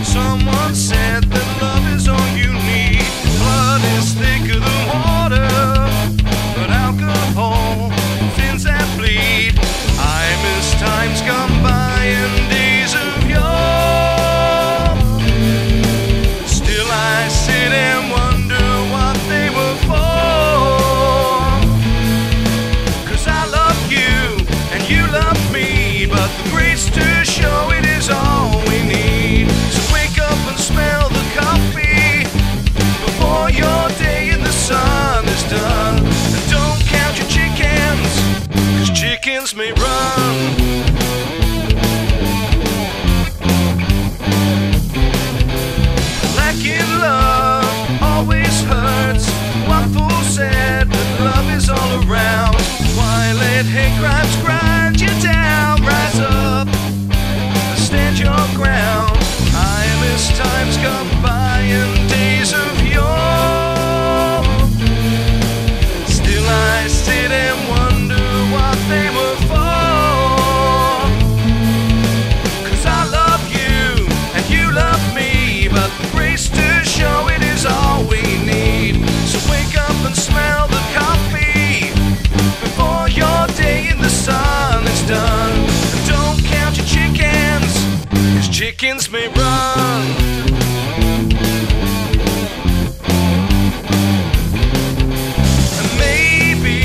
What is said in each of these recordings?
Someone said that love is all you need. Blood is thicker than water, but alcohol thins that bleed. I miss times gone by and days of yore. Still I sit and wonder what they were for. 'Cause I love you and you love me, but the grace to show it is all we need. So wake up and smell the coffee before your day in the sun is done. And don't count your chickens, 'cause chickens may run. Lacking love always hurts. One fool said that love is all around. Why let hate crimes grind you down? Rise up, stand your ground. I miss times gone by and days of yore. Still I sit and wonder what they were for. 'Cause I love you and you love me, but the grace to show it is all we need. So wake up and smell the coffee before your day in the sun is done. And don't count your chickens, 'cause chickens may run. And maybe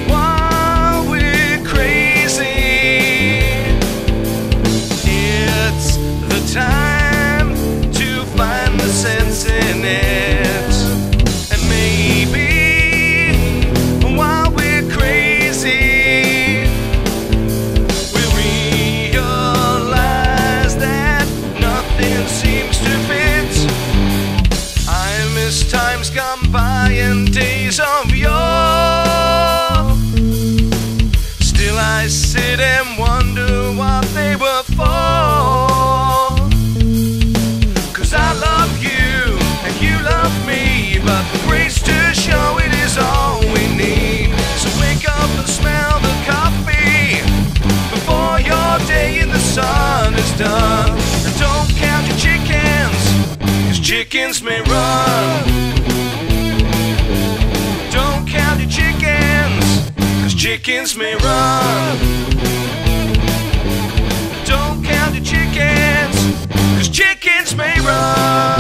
while we're crazy, it's the time to find the sense in it. And maybe while we're crazy, we realize that nothing seems to fit. I miss times gone by and days of yore. Still I sit and wonder what they were for. 'Cause I love you and you love me, but the grace to show it is all we need. So wake up and smell the coffee before your day in the sun is done. And don't count your chickens, 'cause chickens may run. Don't count your chickens, 'cause chickens may run. Don't count your chickens, 'cause chickens may run.